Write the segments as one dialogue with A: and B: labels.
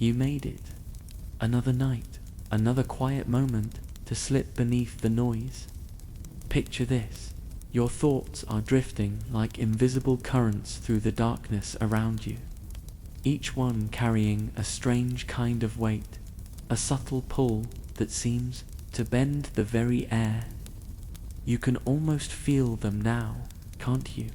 A: You made it. Another night, another quiet moment to slip beneath the noise. Picture this. Your thoughts are drifting like invisible currents through the darkness around you, each one carrying a strange kind of weight, a subtle pull that seems to bend the very air. You can almost feel them now, can't you?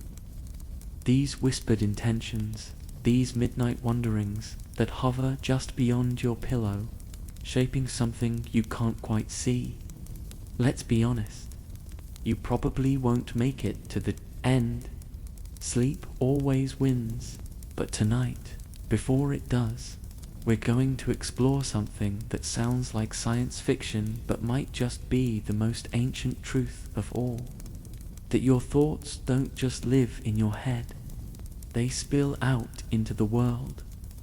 A: These whispered intentions, these midnight wanderings that hover just beyond your pillow, shaping something you can't quite see. Let's be honest. You probably won't make it to the end. Sleep always wins, but tonight, before it does, we're going to explore something that sounds like science fiction but might just be the most ancient truth of all. That your thoughts don't just live in your head. They spill out into the world,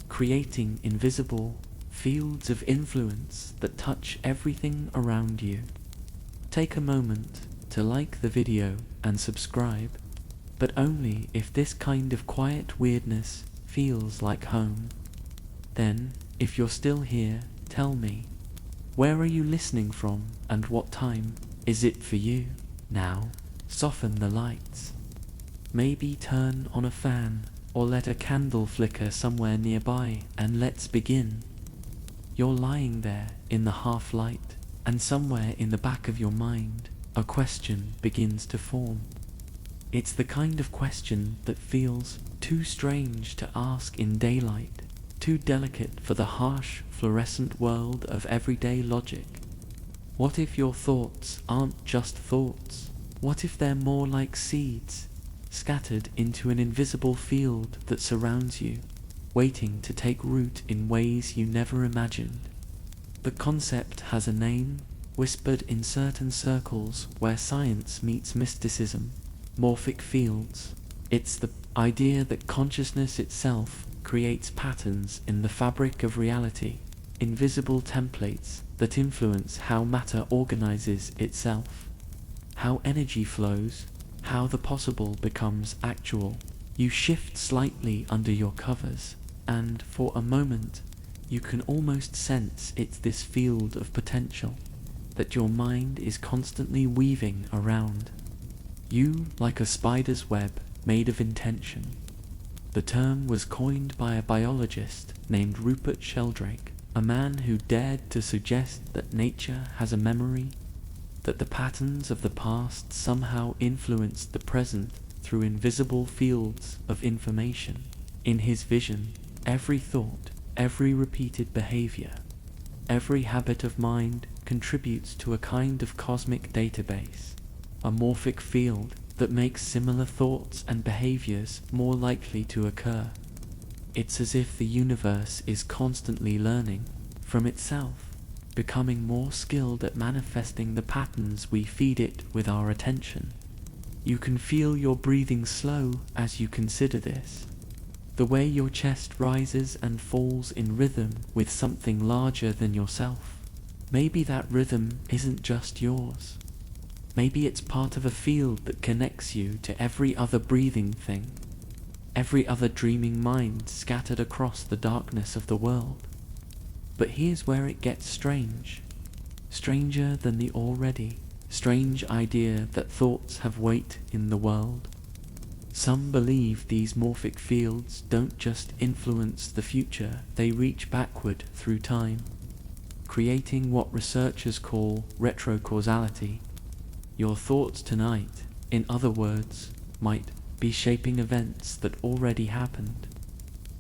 A: creating invisible fields of influence that touch everything around you. Take a moment to like the video and subscribe, but only if this kind of quiet weirdness feels like home. Then, if you're still here, tell me, where are you listening from and what time is it for you? Now, soften the lights. Maybe turn on a fan or let a candle flicker somewhere nearby, and let's begin. You're lying there in the half light, and somewhere in the back of your mind, a question begins to form. It's the kind of question that feels too strange to ask in daylight, too delicate for the harsh, fluorescent world of everyday logic. What if your thoughts aren't just thoughts? What if they're more like seeds, scattered into an invisible field that surrounds you, waiting to take root in ways you never imagined? The concept has a name, whispered in certain circles where science meets mysticism: morphic fields. It's the idea that consciousness itself creates patterns in the fabric of reality, invisible templates that influence how matter organizes itself, how energy flows, how the possible becomes actual. You shift slightly under your covers, and for a moment, you can almost sense it's this field of potential that your mind is constantly weaving around. You like a spider's web made of intention. The term was coined by a biologist named Rupert Sheldrake, a man who dared to suggest that nature has a memory, that the patterns of the past somehow influenced the present through invisible fields of information. In his vision, every thought, every repeated behavior, every habit of mind contributes to a kind of cosmic database, a morphic field that makes similar thoughts and behaviors more likely to occur. It's as if the universe is constantly learning from itself, becoming more skilled at manifesting the patterns we feed it with our attention. You can feel your breathing slow as you consider this. The way your chest rises and falls in rhythm with something larger than yourself. Maybe that rhythm isn't just yours. Maybe it's part of a field that connects you to every other breathing thing, every other dreaming mind scattered across the darkness of the world. But here's where it gets strange. Stranger than the already strange idea that thoughts have weight in the world. Some believe these morphic fields don't just influence the future, they reach backward through time, creating what researchers call retrocausality. Your thoughts tonight, in other words, might be shaping events that already happened,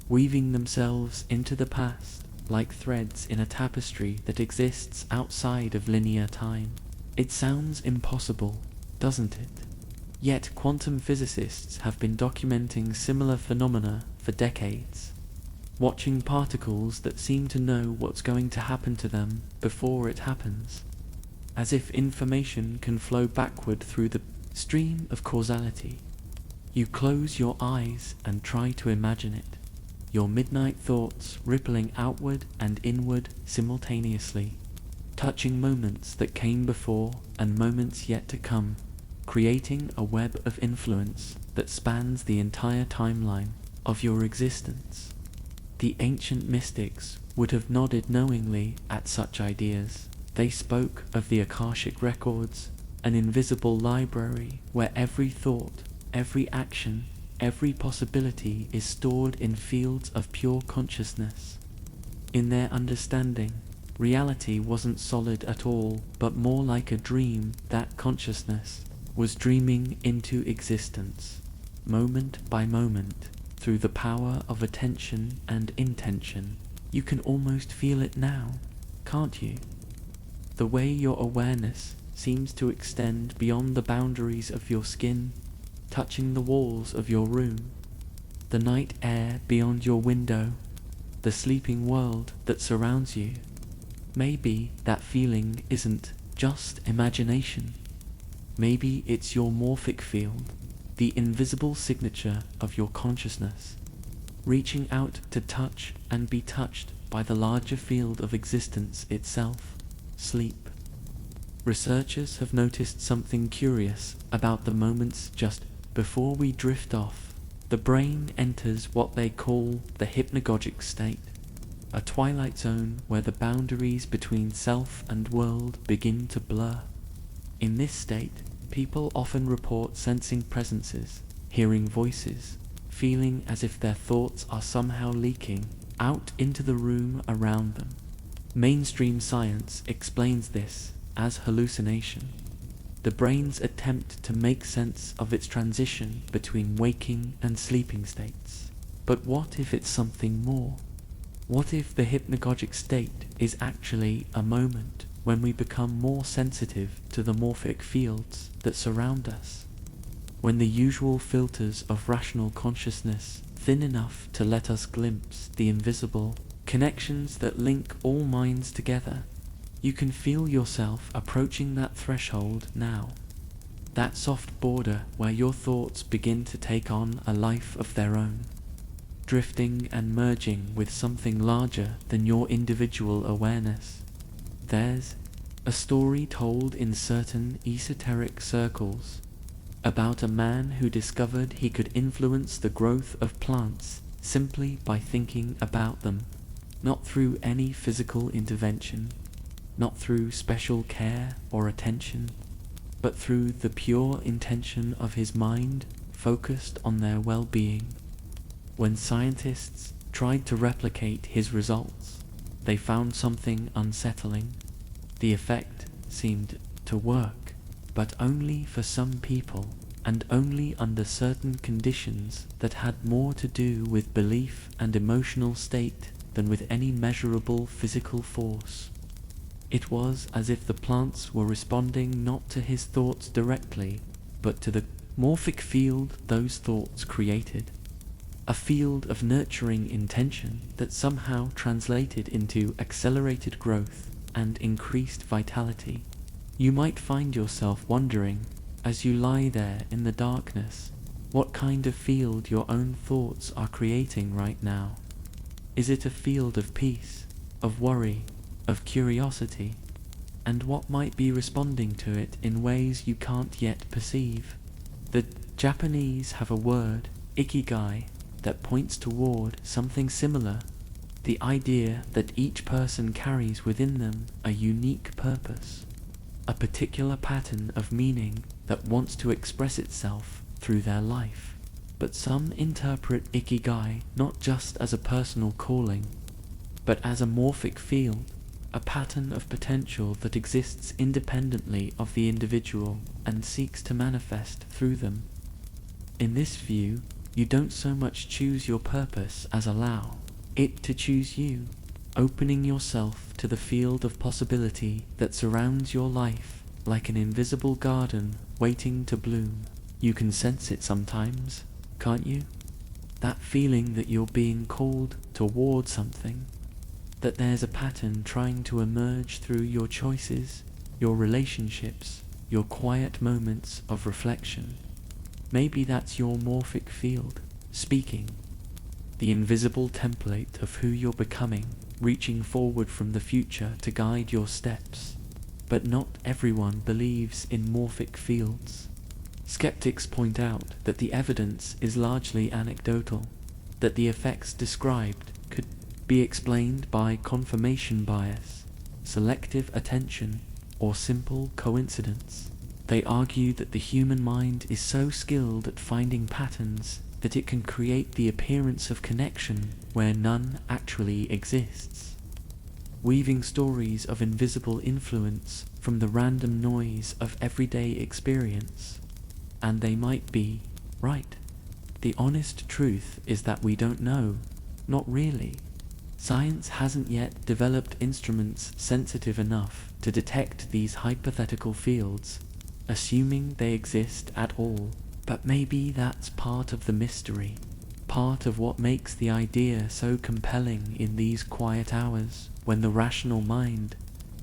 A: weaving themselves into the past like threads in a tapestry that exists outside of linear time. It sounds impossible, doesn't it? Yet quantum physicists have been documenting similar phenomena for decades, watching particles that seem to know what's going to happen to them before it happens, as if information can flow backward through the stream of causality. You close your eyes and try to imagine it, your midnight thoughts rippling outward and inward simultaneously, touching moments that came before and moments yet to come, creating a web of influence that spans the entire timeline of your existence. The ancient mystics would have nodded knowingly at such ideas. They spoke of the Akashic records, an invisible library where every thought, every action, every possibility is stored in fields of pure consciousness. In their understanding, reality wasn't solid at all, but more like a dream that consciousness was dreaming into existence, moment by moment, through the power of attention and intention. You can almost feel it now, can't you? The way your awareness seems to extend beyond the boundaries of your skin, touching the walls of your room, the night air beyond your window, the sleeping world that surrounds you. Maybe that feeling isn't just imagination. Maybe it's your morphic field, the invisible signature of your consciousness, reaching out to touch and be touched by the larger field of existence itself, sleep. Researchers have noticed something curious about the moments just before we drift off. The brain enters what they call the hypnagogic state, a twilight zone where the boundaries between self and world begin to blur. In this state, people often report sensing presences, hearing voices, feeling as if their thoughts are somehow leaking out into the room around them. Mainstream science explains this as hallucination, the brain's attempt to make sense of its transition between waking and sleeping states. But what if it's something more? What if the hypnagogic state is actually a moment when we become more sensitive to the morphic fields that surround us? When the usual filters of rational consciousness thin enough to let us glimpse the invisible connections that link all minds together? You can feel yourself approaching that threshold now, that soft border where your thoughts begin to take on a life of their own, drifting and merging with something larger than your individual awareness. There's a story told in certain esoteric circles about a man who discovered he could influence the growth of plants simply by thinking about them, not through any physical intervention, not through special care or attention, but through the pure intention of his mind focused on their well-being. When scientists tried to replicate his results, they found something unsettling. The effect seemed to work, but only for some people, and only under certain conditions that had more to do with belief and emotional state than with any measurable physical force. It was as if the plants were responding not to his thoughts directly, but to the morphic field those thoughts created. A field of nurturing intention that somehow translated into accelerated growth and increased vitality. You might find yourself wondering, as you lie there in the darkness, what kind of field your own thoughts are creating right now. Is it a field of peace, of worry, of curiosity? And what might be responding to it in ways you can't yet perceive? The Japanese have a word, ikigai, that points toward something similar, the idea that each person carries within them a unique purpose, a particular pattern of meaning that wants to express itself through their life. But some interpret ikigai not just as a personal calling, but as a morphic field, a pattern of potential that exists independently of the individual and seeks to manifest through them. In this view, you don't so much choose your purpose as allow it to choose you, opening yourself to the field of possibility that surrounds your life like an invisible garden waiting to bloom. You can sense it sometimes, can't you? That feeling that you're being called toward something, that there's a pattern trying to emerge through your choices, your relationships, your quiet moments of reflection. Maybe that's your morphic field, speaking, the invisible template of who you're becoming, reaching forward from the future to guide your steps. But not everyone believes in morphic fields. Skeptics point out that the evidence is largely anecdotal, that the effects described could be explained by confirmation bias, selective attention, or simple coincidence. They argue that the human mind is so skilled at finding patterns that it can create the appearance of connection where none actually exists, weaving stories of invisible influence from the random noise of everyday experience. And they might be right. The honest truth is that we don't know, not really. Science hasn't yet developed instruments sensitive enough to detect these hypothetical fields, assuming they exist at all. But maybe that's part of the mystery, part of what makes the idea so compelling in these quiet hours when the rational mind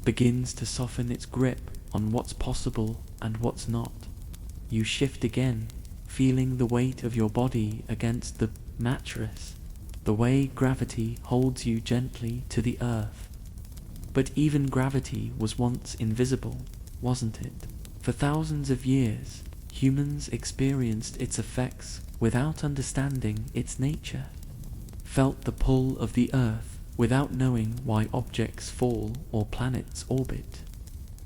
A: begins to soften its grip on what's possible and what's not. You shift again, feeling the weight of your body against the mattress, the way gravity holds you gently to the earth. But even gravity was once invisible, wasn't it? For thousands of years, humans experienced its effects without understanding its nature, felt the pull of the earth without knowing why objects fall or planets orbit.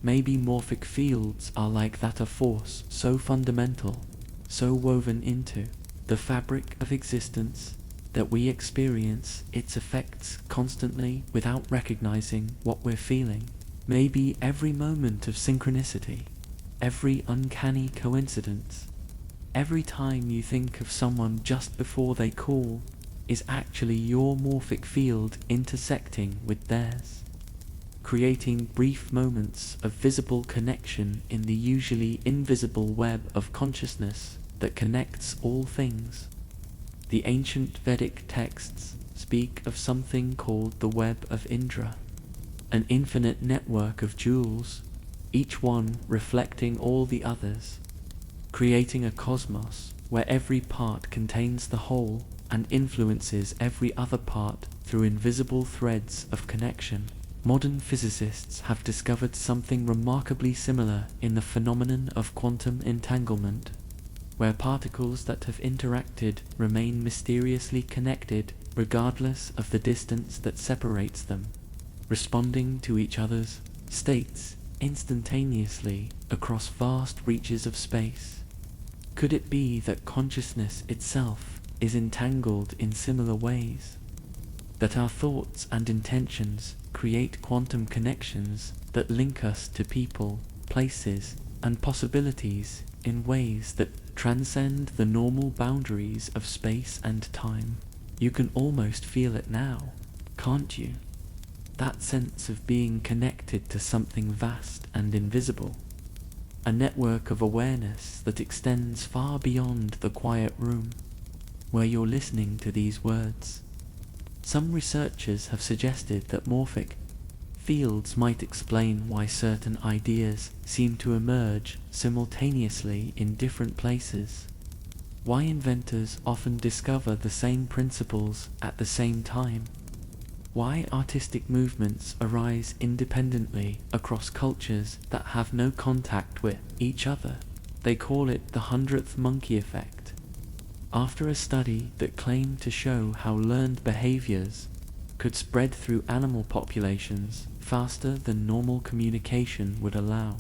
A: Maybe morphic fields are like that, a force so fundamental, so woven into the fabric of existence that we experience its effects constantly without recognizing what we're feeling. Maybe every moment of synchronicity, every uncanny coincidence, every time you think of someone just before they call, is actually your morphic field intersecting with theirs, creating brief moments of visible connection in the usually invisible web of consciousness that connects all things. The ancient Vedic texts speak of something called the web of Indra, an infinite network of jewels, each one reflecting all the others, creating a cosmos where every part contains the whole and influences every other part through invisible threads of connection. Modern physicists have discovered something remarkably similar in the phenomenon of quantum entanglement, where particles that have interacted remain mysteriously connected regardless of the distance that separates them, responding to each other's states instantaneously across vast reaches of space. Could it be that consciousness itself is entangled in similar ways? That our thoughts and intentions create quantum connections that link us to people, places, and possibilities in ways that transcend the normal boundaries of space and time? You can almost feel it now, can't you? That sense of being connected to something vast and invisible. A network of awareness that extends far beyond the quiet room where you're listening to these words. Some researchers have suggested that morphic fields might explain why certain ideas seem to emerge simultaneously in different places, why inventors often discover the same principles at the same time, why artistic movements arise independently across cultures that have no contact with each other. They call it the 100th monkey effect, after a study that claimed to show how learned behaviors could spread through animal populations faster than normal communication would allow.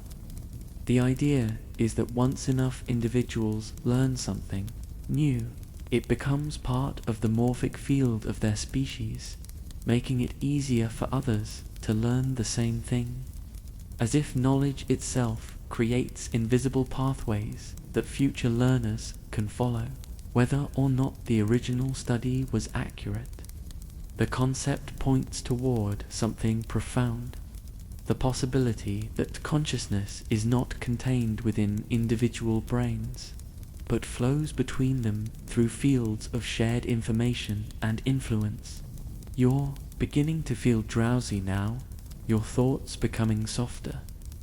A: The idea is that once enough individuals learn something new, it becomes part of the morphic field of their species, making it easier for others to learn the same thing. As if knowledge itself creates invisible pathways that future learners can follow, whether or not the original study was accurate. The concept points toward something profound, the possibility that consciousness is not contained within individual brains, but flows between them through fields of shared information and influence. You're beginning to feel drowsy now, your thoughts becoming softer,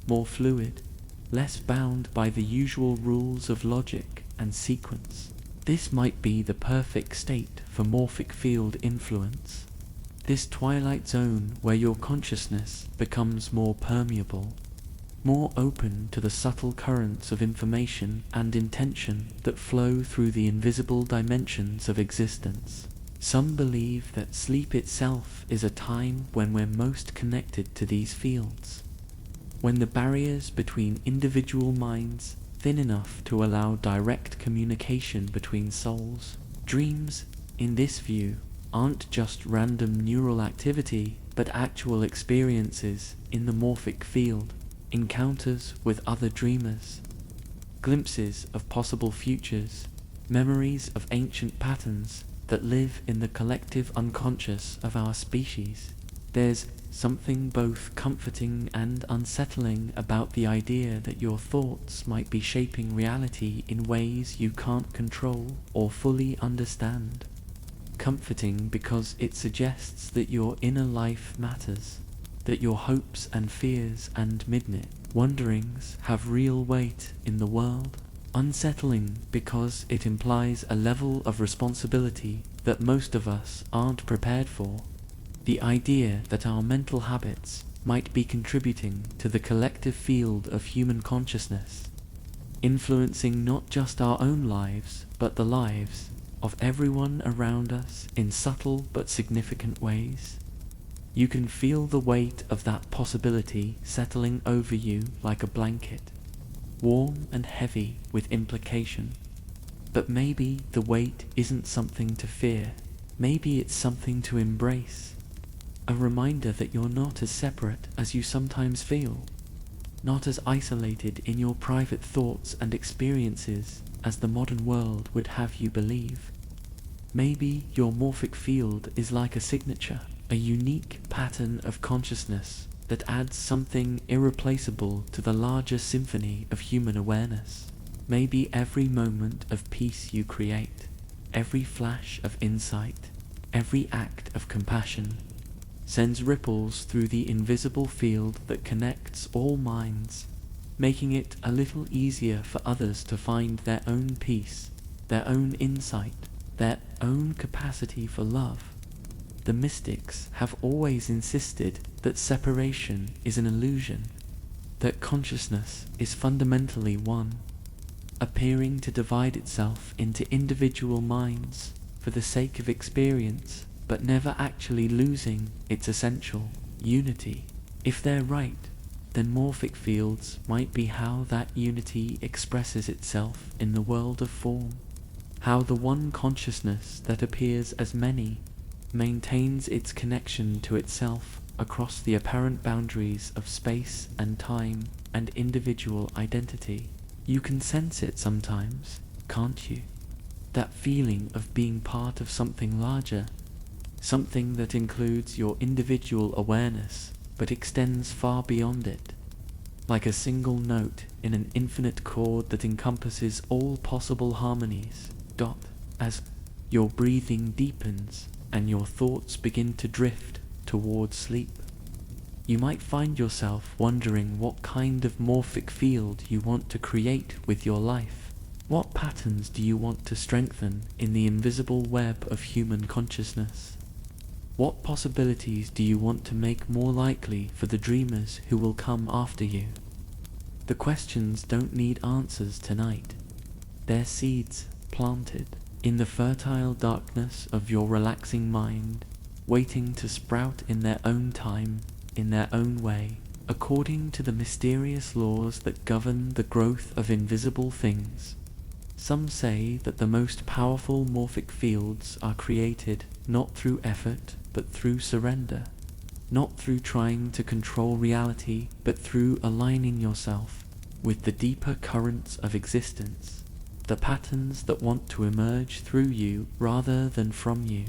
A: more fluid, less bound by the usual rules of logic and sequence. This might be the perfect state for morphic field influence. This twilight zone where your consciousness becomes more permeable, more open to the subtle currents of information and intention that flow through the invisible dimensions of existence. Some believe that sleep itself is a time when we're most connected to these fields, when the barriers between individual minds thin enough to allow direct communication between souls. Dreams, in this view, aren't just random neural activity, but actual experiences in the morphic field, encounters with other dreamers, glimpses of possible futures, memories of ancient patterns that live in the collective unconscious of our species. There's something both comforting and unsettling about the idea that your thoughts might be shaping reality in ways you can't control or fully understand. Comforting because it suggests that your inner life matters, that your hopes and fears and midnight wonderings have real weight in the world. Unsettling because it implies a level of responsibility that most of us aren't prepared for. The idea that our mental habits might be contributing to the collective field of human consciousness, influencing not just our own lives, but the lives of everyone around us in subtle but significant ways. You can feel the weight of that possibility settling over you like a blanket, warm and heavy with implication. But maybe the weight isn't something to fear. Maybe it's something to embrace. A reminder that you're not as separate as you sometimes feel, not as isolated in your private thoughts and experiences as the modern world would have you believe. Maybe your morphic field is like a signature, a unique pattern of consciousness that adds something irreplaceable to the larger symphony of human awareness. Maybe every moment of peace you create, every flash of insight, every act of compassion, sends ripples through the invisible field that connects all minds, making it a little easier for others to find their own peace, their own insight, their own capacity for love. The mystics have always insisted that separation is an illusion, that consciousness is fundamentally one, appearing to divide itself into individual minds for the sake of experience, but never actually losing its essential unity. If they're right, then morphic fields might be how that unity expresses itself in the world of form, how the one consciousness that appears as many maintains its connection to itself across the apparent boundaries of space and time and individual identity. You can sense it sometimes, can't you? That feeling of being part of something larger, something that includes your individual awareness but extends far beyond it, like a single note in an infinite chord that encompasses all possible harmonies. As your breathing deepens and your thoughts begin to drift towards sleep, you might find yourself wondering what kind of morphic field you want to create with your life. What patterns do you want to strengthen in the invisible web of human consciousness? What possibilities do you want to make more likely for the dreamers who will come after you? The questions don't need answers tonight. They're seeds planted in the fertile darkness of your relaxing mind, waiting to sprout in their own time, in their own way, according to the mysterious laws that govern the growth of invisible things. Some say that the most powerful morphic fields are created not through effort, but through surrender, not through trying to control reality, but through aligning yourself with the deeper currents of existence, the patterns that want to emerge through you rather than from you.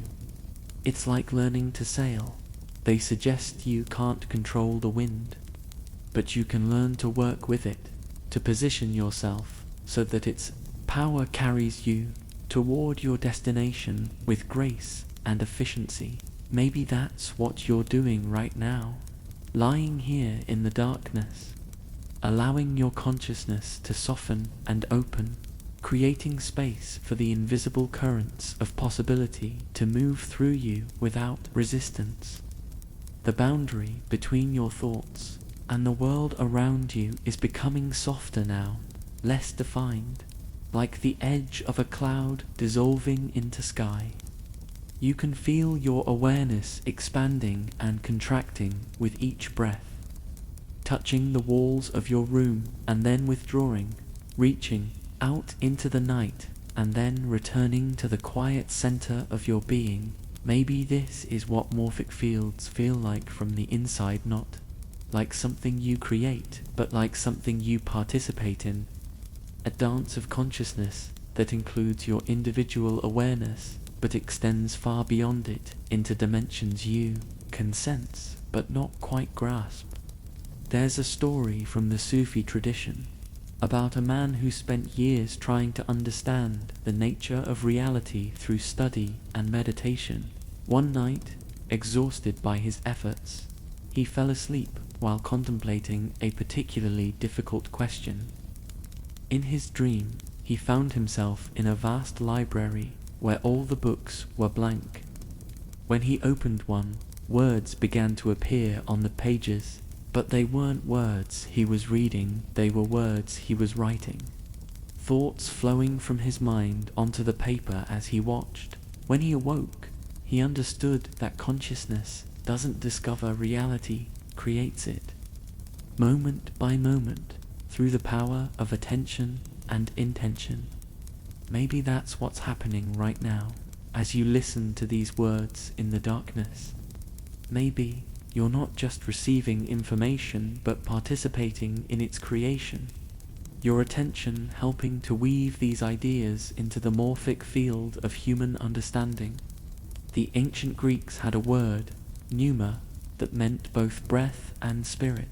A: It's like learning to sail. They suggest you can't control the wind, but you can learn to work with it, to position yourself so that its power carries you toward your destination with grace and efficiency. Maybe that's what you're doing right now, lying here in the darkness, allowing your consciousness to soften and open, creating space for the invisible currents of possibility to move through you without resistance. The boundary between your thoughts and the world around you is becoming softer now, less defined, like the edge of a cloud dissolving into sky. You can feel your awareness expanding and contracting with each breath, touching the walls of your room and then withdrawing, reaching out into the night and then returning to the quiet center of your being. Maybe this is what morphic fields feel like from the inside, not like something you create, but like something you participate in. A dance of consciousness that includes your individual awareness, but extends far beyond it into dimensions you can sense, but not quite grasp. There's a story from the Sufi tradition about a man who spent years trying to understand the nature of reality through study and meditation. One night, exhausted by his efforts, he fell asleep while contemplating a particularly difficult question. In his dream, he found himself in a vast library where all the books were blank. When he opened one, words began to appear on the pages, but they weren't words he was reading, they were words he was writing. Thoughts flowing from his mind onto the paper as he watched. When he awoke, he understood that consciousness doesn't discover reality, creates it. Moment by moment, through the power of attention and intention. Maybe that's what's happening right now, as you listen to these words in the darkness. Maybe you're not just receiving information, but participating in its creation. Your attention helping to weave these ideas into the morphic field of human understanding. The ancient Greeks had a word, pneuma, that meant both breath and spirit,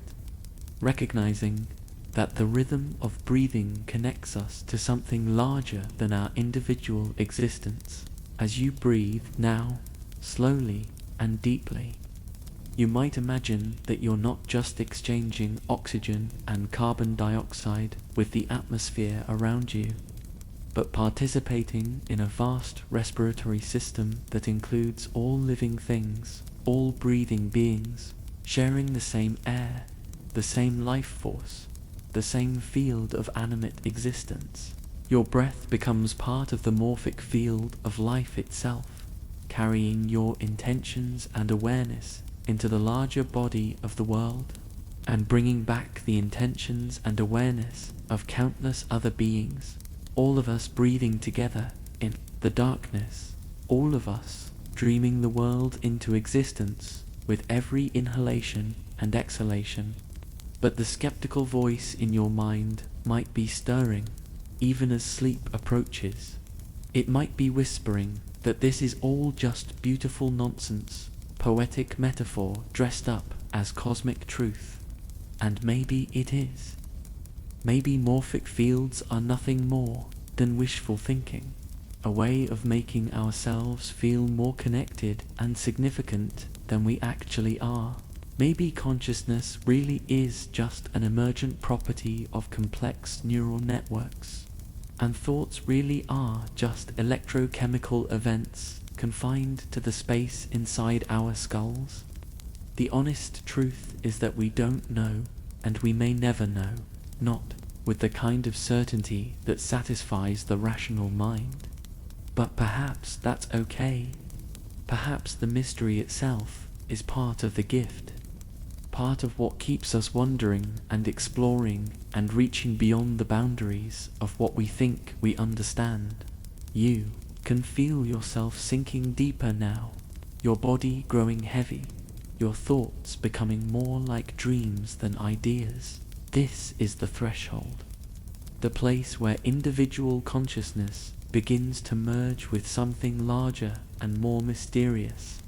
A: recognizing that the rhythm of breathing connects us to something larger than our individual existence. As you breathe now, slowly and deeply, you might imagine that you're not just exchanging oxygen and carbon dioxide with the atmosphere around you, but participating in a vast respiratory system that includes all living things, all breathing beings, sharing the same air, the same life force, the same field of animate existence. Your breath becomes part of the morphic field of life itself, carrying your intentions and awareness into the larger body of the world, and bringing back the intentions and awareness of countless other beings, all of us breathing together in the darkness, all of us dreaming the world into existence with every inhalation and exhalation. But the skeptical voice in your mind might be stirring, even as sleep approaches. It might be whispering that this is all just beautiful nonsense, poetic metaphor dressed up as cosmic truth. And maybe it is. Maybe morphic fields are nothing more than wishful thinking, a way of making ourselves feel more connected and significant than we actually are. Maybe consciousness really is just an emergent property of complex neural networks, and thoughts really are just electrochemical events confined to the space inside our skulls. The honest truth is that we don't know, and we may never know, not with the kind of certainty that satisfies the rational mind. But perhaps that's okay. Perhaps the mystery itself is part of the gift, part of what keeps us wondering and exploring and reaching beyond the boundaries of what we think we understand. You can feel yourself sinking deeper now, your body growing heavy, your thoughts becoming more like dreams than ideas. This is the threshold, the place where individual consciousness begins to merge with something larger and more mysterious,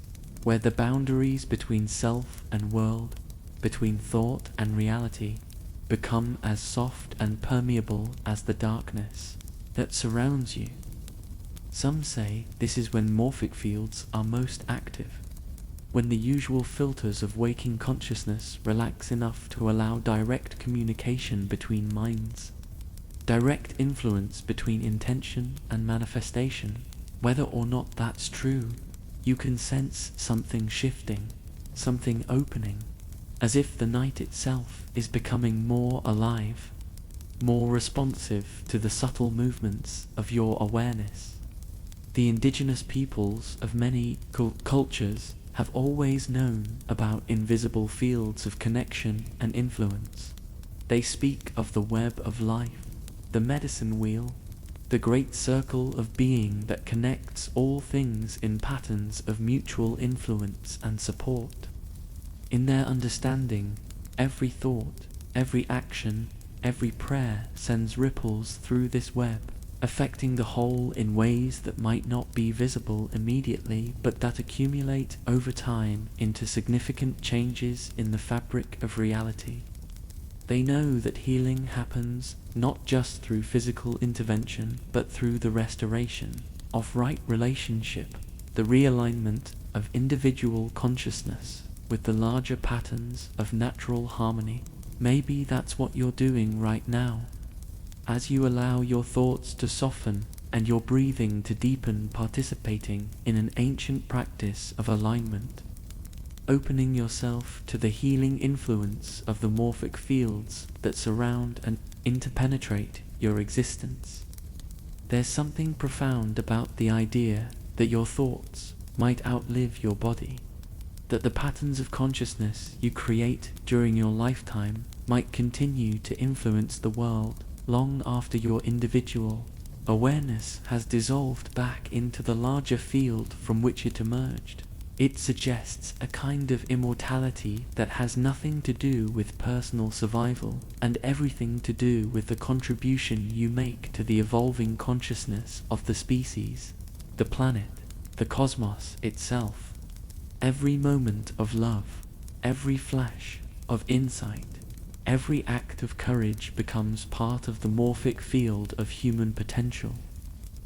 A: where the boundaries between self and world, between thought and reality, become as soft and permeable as the darkness that surrounds you. Some say this is when morphic fields are most active, when the usual filters of waking consciousness relax enough to allow direct communication between minds, direct influence between intention and manifestation. Whether or not that's true, you can sense something shifting, something opening, as if the night itself is becoming more alive, more responsive to the subtle movements of your awareness. The indigenous peoples of many cultures have always known about invisible fields of connection and influence. They speak of the web of life, the medicine wheel, the great circle of being that connects all things in patterns of mutual influence and support. In their understanding, every thought, every action, every prayer sends ripples through this web, affecting the whole in ways that might not be visible immediately but that accumulate over time into significant changes in the fabric of reality. They know that healing happens not just through physical intervention but through the restoration of right relationship, the realignment of individual consciousness with the larger patterns of natural harmony. Maybe that's what you're doing right now. As you allow your thoughts to soften and your breathing to deepen, participating in an ancient practice of alignment, opening yourself to the healing influence of the morphic fields that surround and interpenetrate your existence. There's something profound about the idea that your thoughts might outlive your body, that the patterns of consciousness you create during your lifetime might continue to influence the world long after your individual awareness has dissolved back into the larger field from which it emerged. It suggests a kind of immortality that has nothing to do with personal survival and everything to do with the contribution you make to the evolving consciousness of the species, the planet, the cosmos itself. Every moment of love, every flash of insight, every act of courage becomes part of the morphic field of human potential,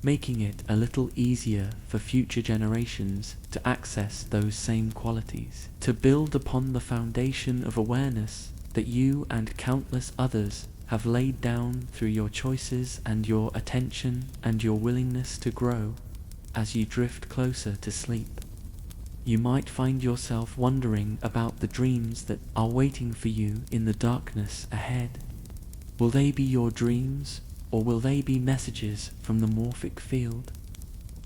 A: making it a little easier for future generations to access those same qualities, to build upon the foundation of awareness that you and countless others have laid down through your choices and your attention and your willingness to grow. As you drift closer to sleep, you might find yourself wondering about the dreams that are waiting for you in the darkness ahead. Will they be your dreams, or will they be messages from the morphic field?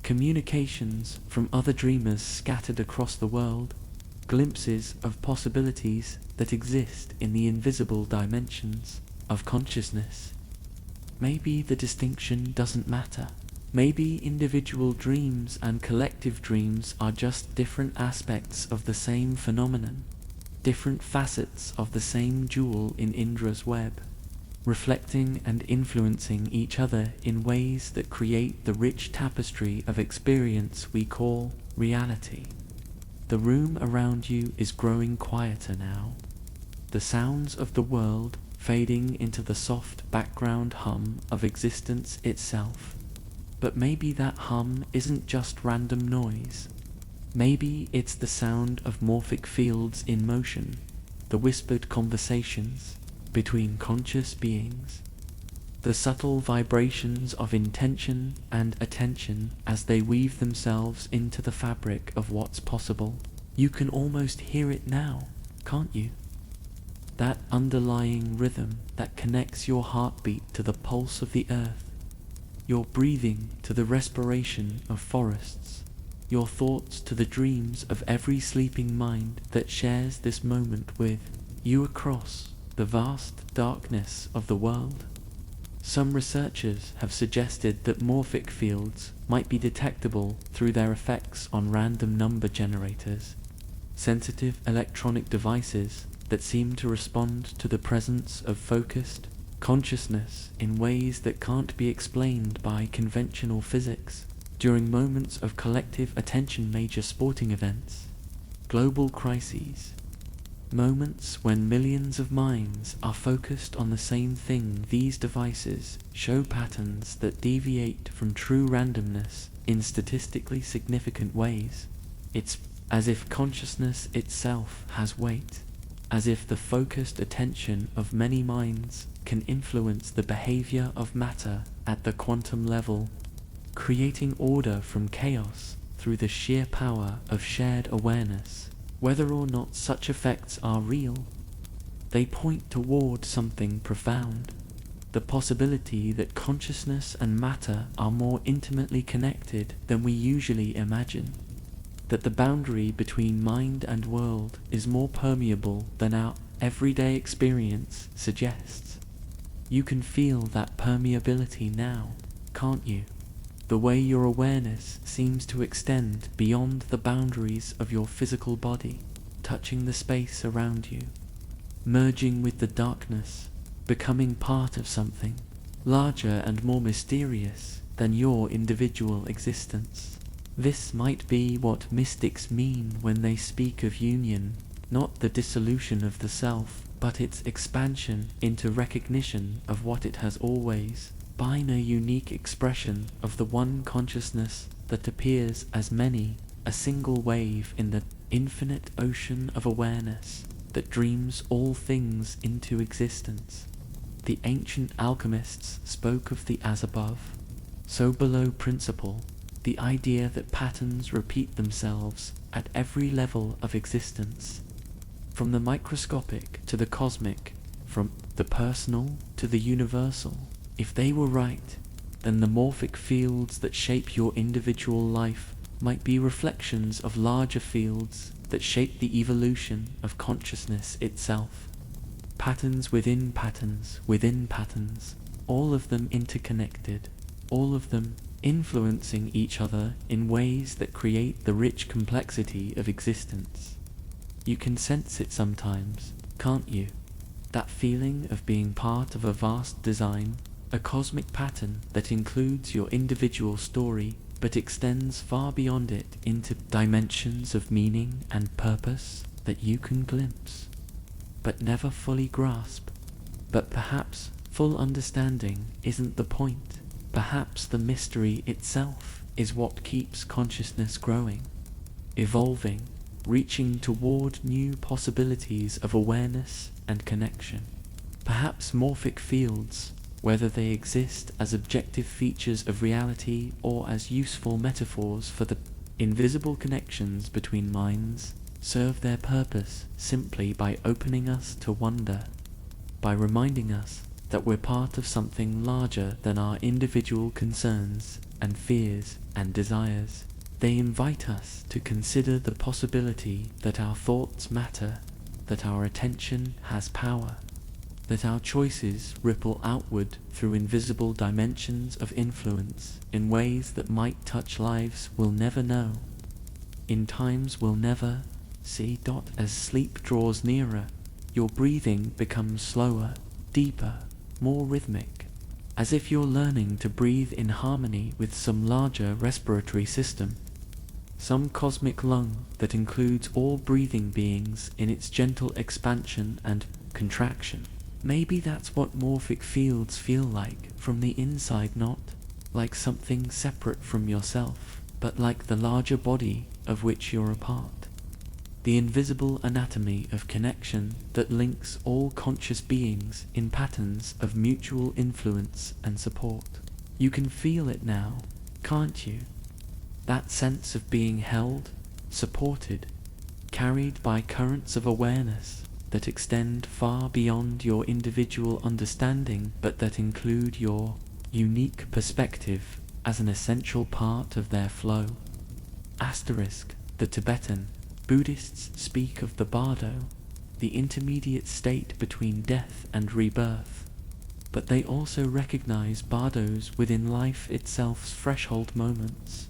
A: Communications from other dreamers scattered across the world, glimpses of possibilities that exist in the invisible dimensions of consciousness. Maybe the distinction doesn't matter. Maybe individual dreams and collective dreams are just different aspects of the same phenomenon, different facets of the same jewel in Indra's web, reflecting and influencing each other in ways that create the rich tapestry of experience we call reality. The room around you is growing quieter now, the sounds of the world fading into the soft background hum of existence itself. But maybe that hum isn't just random noise. Maybe it's the sound of morphic fields in motion, the whispered conversations between conscious beings, the subtle vibrations of intention and attention as they weave themselves into the fabric of what's possible. You can almost hear it now, can't you? That underlying rhythm that connects your heartbeat to the pulse of the earth, your breathing to the respiration of forests, your thoughts to the dreams of every sleeping mind that shares this moment with you across the vast darkness of the world. Some researchers have suggested that morphic fields might be detectable through their effects on random number generators, sensitive electronic devices that seem to respond to the presence of focused consciousness in ways that can't be explained by conventional physics. During moments of collective attention, major sporting events, global crises, moments when millions of minds are focused on the same thing, these devices show patterns that deviate from true randomness in statistically significant ways. It's as if consciousness itself has weight, as if the focused attention of many minds can influence the behavior of matter at the quantum level, creating order from chaos through the sheer power of shared awareness. Whether or not such effects are real, they point toward something profound. the possibility that consciousness and matter are more intimately connected than we usually imagine, that the boundary between mind and world is more permeable than our everyday experience suggests. You can feel that permeability now, can't you? The way your awareness seems to extend beyond the boundaries of your physical body, touching the space around you, merging with the darkness, becoming part of something larger and more mysterious than your individual existence. This might be what mystics mean when they speak of union, not the dissolution of the self, but its expansion into recognition of what it has always been, a unique expression of the one consciousness that appears as many, a single wave in the infinite ocean of awareness that dreams all things into existence. The ancient alchemists spoke of the as above, so below principle, the idea that patterns repeat themselves at every level of existence, from the microscopic to the cosmic, from the personal to the universal. If they were right, then the morphic fields that shape your individual life might be reflections of larger fields that shape the evolution of consciousness itself. Patterns within patterns within patterns, all of them interconnected, all of them influencing each other in ways that create the rich complexity of existence. You can sense it sometimes, can't you? That feeling of being part of a vast design, a cosmic pattern that includes your individual story but extends far beyond it into dimensions of meaning and purpose that you can glimpse, but never fully grasp. But perhaps full understanding isn't the point. Perhaps the mystery itself is what keeps consciousness growing, evolving, reaching toward new possibilities of awareness and connection. Perhaps morphic fields, whether they exist as objective features of reality or as useful metaphors for the invisible connections between minds, serve their purpose simply by opening us to wonder, by reminding us that we're part of something larger than our individual concerns and fears and desires. They invite us to consider the possibility that our thoughts matter, that our attention has power, that our choices ripple outward through invisible dimensions of influence in ways that might touch lives we'll never know, in times we'll never see. As sleep draws nearer, your breathing becomes slower, deeper, more rhythmic, as if you're learning to breathe in harmony with some larger respiratory system, some cosmic lung that includes all breathing beings in its gentle expansion and contraction. Maybe that's what morphic fields feel like from the inside, not like something separate from yourself, but like the larger body of which you're a part. The invisible anatomy of connection that links all conscious beings in patterns of mutual influence and support. You can feel it now, can't you? That sense of being held, supported, carried by currents of awareness that extend far beyond your individual understanding, but that include your unique perspective as an essential part of their flow. Asterisk, the Tibetan Buddhists speak of the bardo, the intermediate state between death and rebirth, but they also recognize bardos within life itself's threshold moments,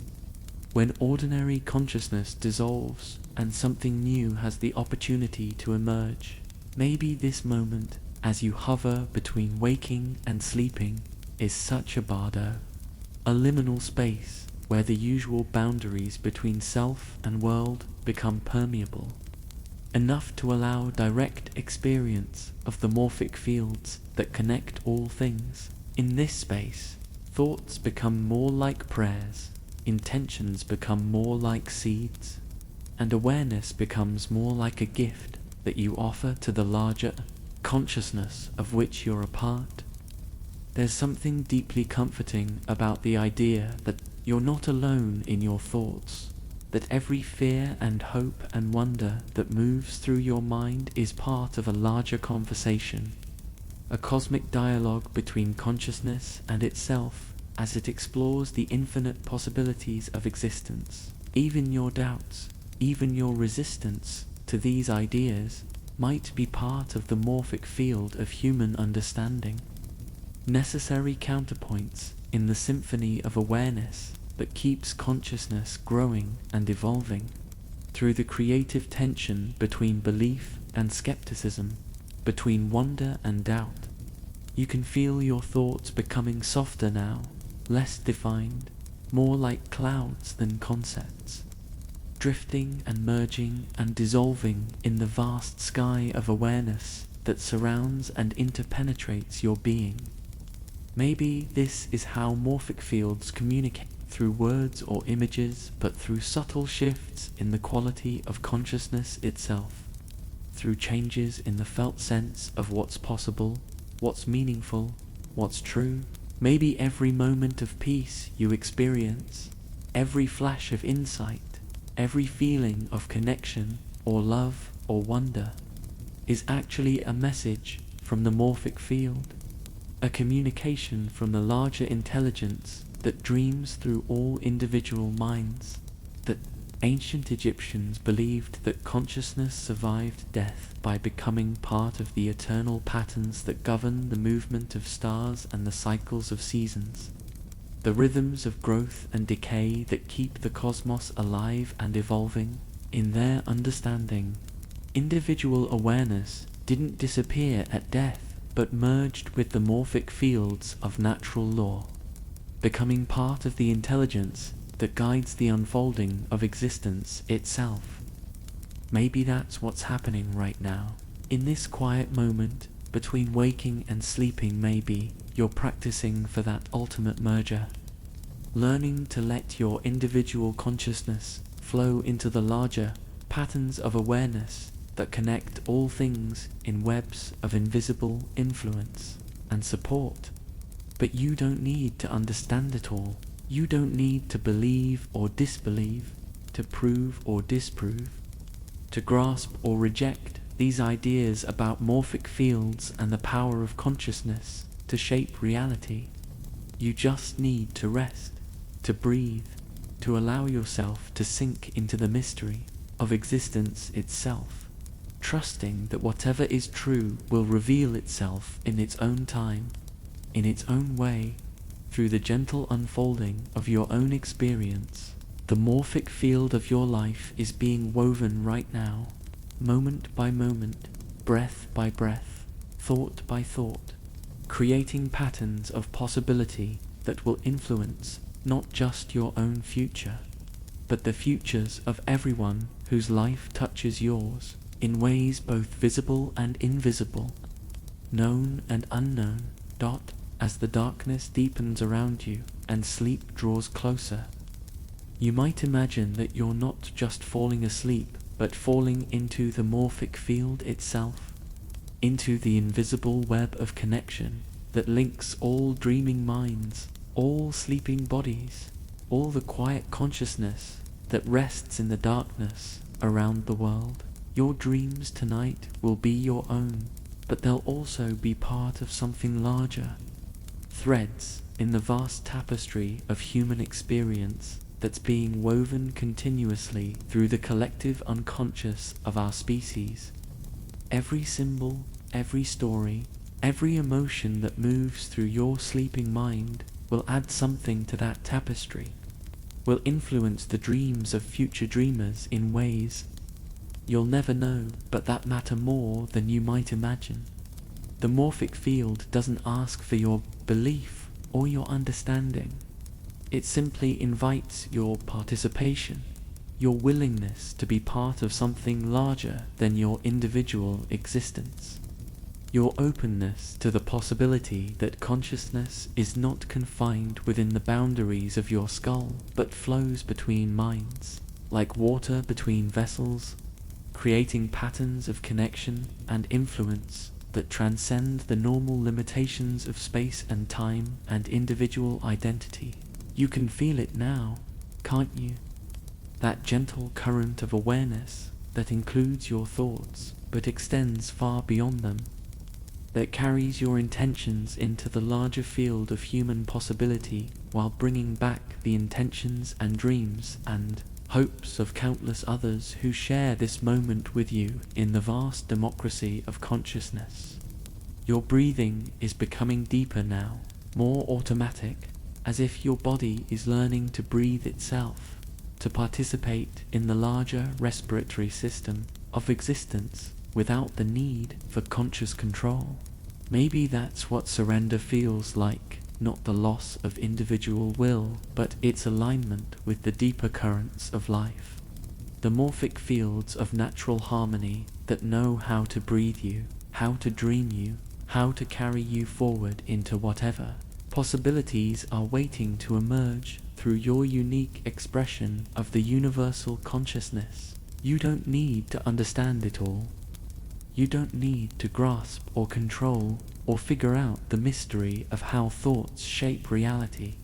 A: when ordinary consciousness dissolves and something new has the opportunity to emerge. Maybe this moment, as you hover between waking and sleeping, is such a bardo, a liminal space where the usual boundaries between self and world become permeable, enough to allow direct experience of the morphic fields that connect all things. In this space, thoughts become more like prayers, intentions become more like seeds, and awareness becomes more like a gift that you offer to the larger consciousness of which you're a part. There's something deeply comforting about the idea that you're not alone in your thoughts, that every fear and hope and wonder that moves through your mind is part of a larger conversation, a cosmic dialogue between consciousness and itself as it explores the infinite possibilities of existence. Even your doubts, even your resistance to these ideas might be part of the morphic field of human understanding. Necessary counterpoints in the symphony of awareness that keeps consciousness growing and evolving. Through the creative tension between belief and skepticism, between wonder and doubt, you can feel your thoughts becoming softer now, less defined, more like clouds than concepts, drifting and merging and dissolving in the vast sky of awareness that surrounds and interpenetrates your being. Maybe this is how morphic fields communicate, through words or images, but through subtle shifts in the quality of consciousness itself, through changes in the felt sense of what's possible, what's meaningful, what's true. Maybe every moment of peace you experience, every flash of insight, every feeling of connection or love or wonder is actually a message from the morphic field, a communication from the larger intelligence that dreams through all individual minds. That ancient Egyptians believed that consciousness survived death by becoming part of the eternal patterns that govern the movement of stars and the cycles of seasons, the rhythms of growth and decay that keep the cosmos alive and evolving. In their understanding, individual awareness didn't disappear at death, but merged with the morphic fields of natural law, becoming part of the intelligence that guides the unfolding of existence itself. Maybe that's what's happening right now. In this quiet moment between waking and sleeping, maybe you're practicing for that ultimate merger, learning to let your individual consciousness flow into the larger patterns of awareness that connect all things in webs of invisible influence and support. But you don't need to understand it all. You don't need to believe or disbelieve, to prove or disprove, to grasp or reject these ideas about morphic fields and the power of consciousness to shape reality. You just need to rest, to breathe, to allow yourself to sink into the mystery of existence itself, trusting that whatever is true will reveal itself in its own time, in its own way, through the gentle unfolding of your own experience. The morphic field of your life is being woven right now, moment by moment, breath by breath, thought by thought, creating patterns of possibility that will influence not just your own future, but the futures of everyone whose life touches yours, in ways both visible and invisible, known and unknown. As the darkness deepens around you and sleep draws closer, you might imagine that you're not just falling asleep, but falling into the morphic field itself, into the invisible web of connection that links all dreaming minds, all sleeping bodies, all the quiet consciousness that rests in the darkness around the world. Your dreams tonight will be your own, but they'll also be part of something larger, threads in the vast tapestry of human experience that's being woven continuously through the collective unconscious of our species. Every symbol, every story, every emotion that moves through your sleeping mind will add something to that tapestry, will influence the dreams of future dreamers in ways you'll never know, but that matter more than you might imagine. The morphic field doesn't ask for your belief or your understanding. It simply invites your participation, your willingness to be part of something larger than your individual existence, your openness to the possibility that consciousness is not confined within the boundaries of your skull, but flows between minds, like water between vessels, creating patterns of connection and influence that transcend the normal limitations of space and time and individual identity. You can feel it now, can't you? That gentle current of awareness that includes your thoughts but extends far beyond them. that carries your intentions into the larger field of human possibility while bringing back the intentions and dreams and hopes of countless others who share this moment with you in the vast democracy of consciousness. Your breathing is becoming deeper now, more automatic, as if your body is learning to breathe itself, to participate in the larger respiratory system of existence without the need for conscious control. Maybe that's what surrender feels like, not the loss of individual will, but its alignment with the deeper currents of life. The morphic fields of natural harmony that know how to breathe you, how to dream you, how to carry you forward into whatever possibilities are waiting to emerge through your unique expression of the universal consciousness. You don't need to understand it all. You don't need to grasp or control or figure out the mystery of how thoughts shape reality,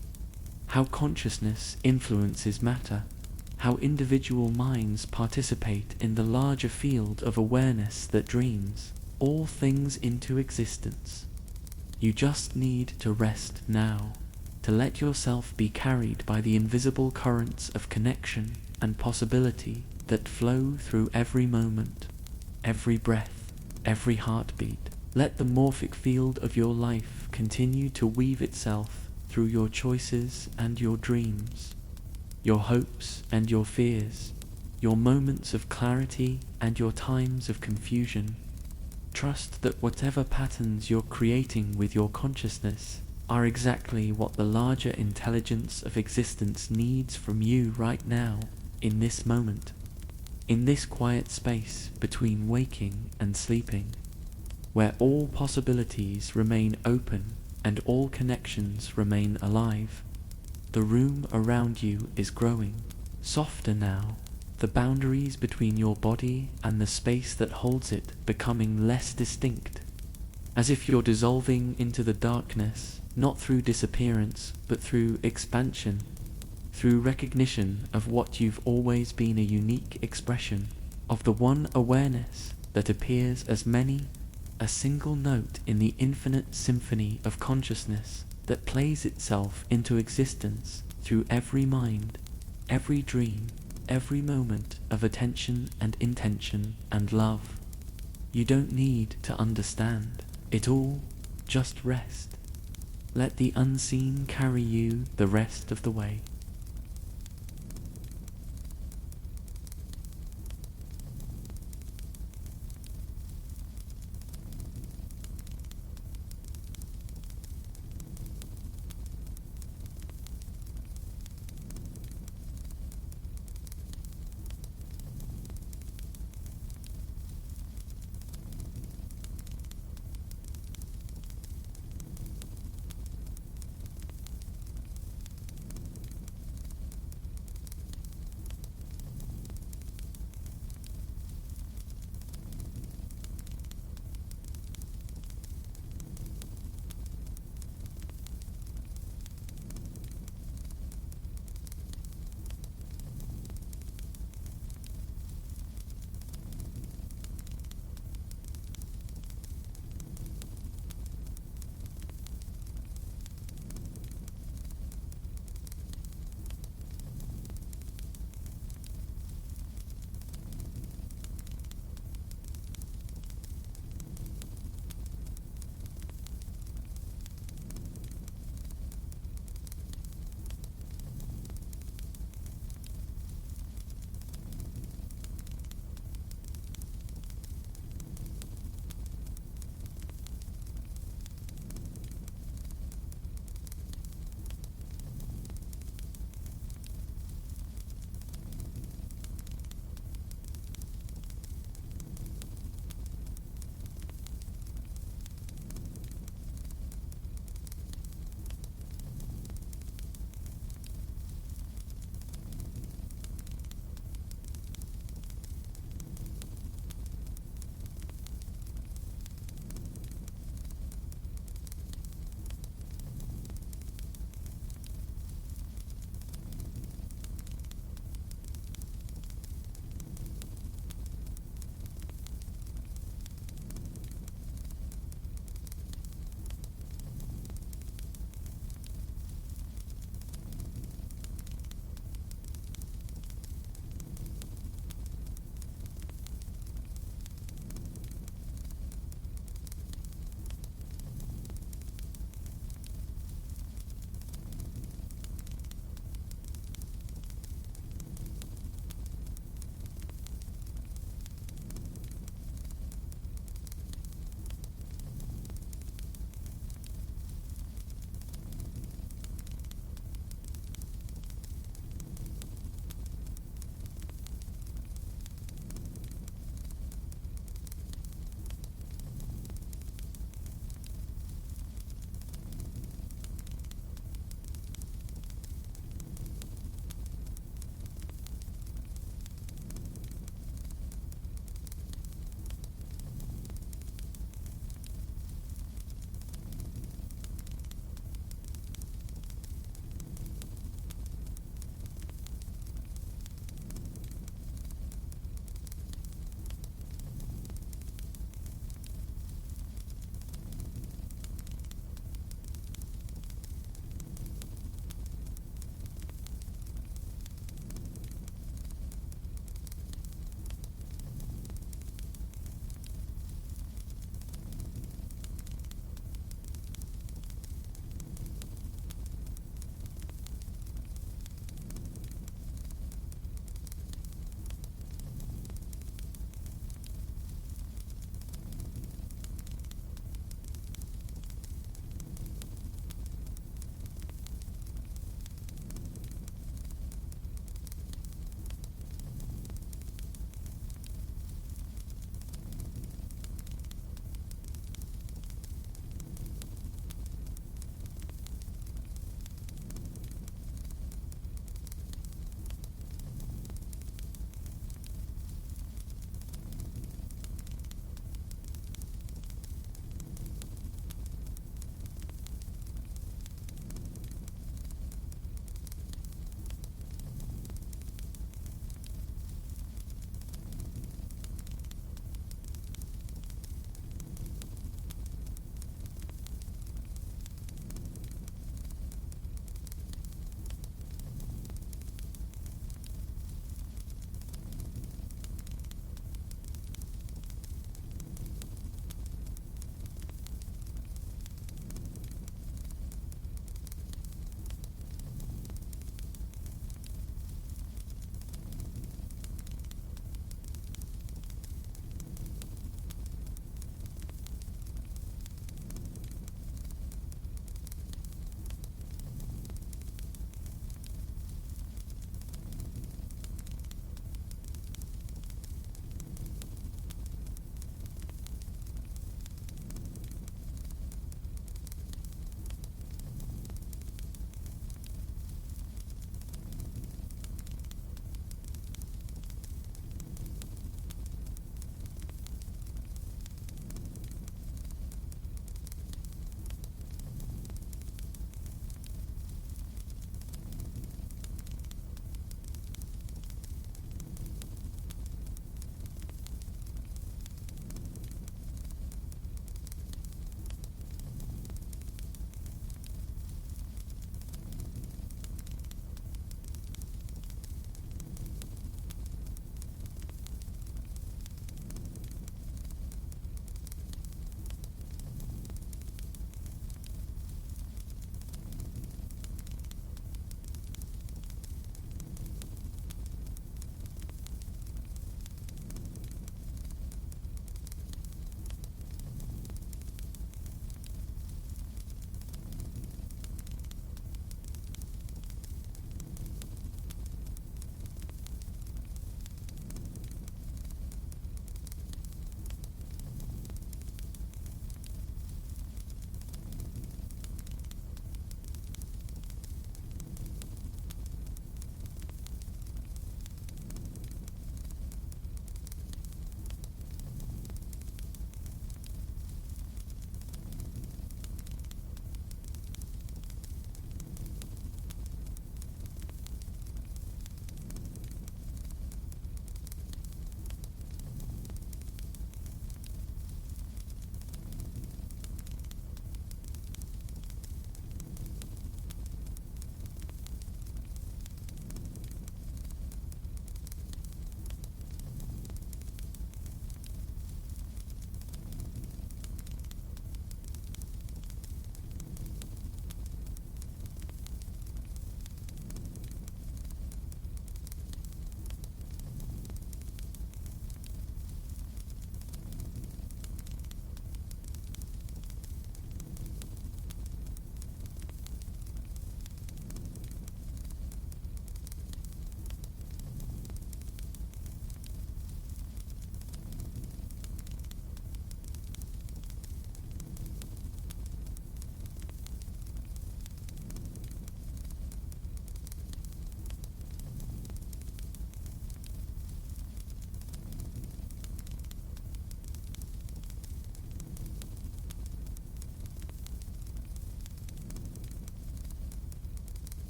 A: how consciousness influences matter, how individual minds participate in the larger field of awareness that dreams all things into existence. You just need to rest now, to let yourself be carried by the invisible currents of connection and possibility that flow through every moment, every breath, every heartbeat. Let the morphic field of your life continue to weave itself through your choices and your dreams, your hopes and your fears, your moments of clarity and your times of confusion. Trust that whatever patterns you're creating with your consciousness are exactly what the larger intelligence of existence needs from you right now, in this moment, in this quiet space between waking and sleeping, where all possibilities remain open and all connections remain alive. The room around you is growing softer now, the boundaries between your body and the space that holds it becoming less distinct, as if you're dissolving into the darkness, not through disappearance, but through expansion, through recognition of what you've always been, a unique expression of the one awareness that appears as a single note in the infinite symphony of consciousness that plays itself into existence through every mind, every dream, every moment of attention and intention and love. You don't need to understand it all, just rest. Let the unseen carry you the rest of the way.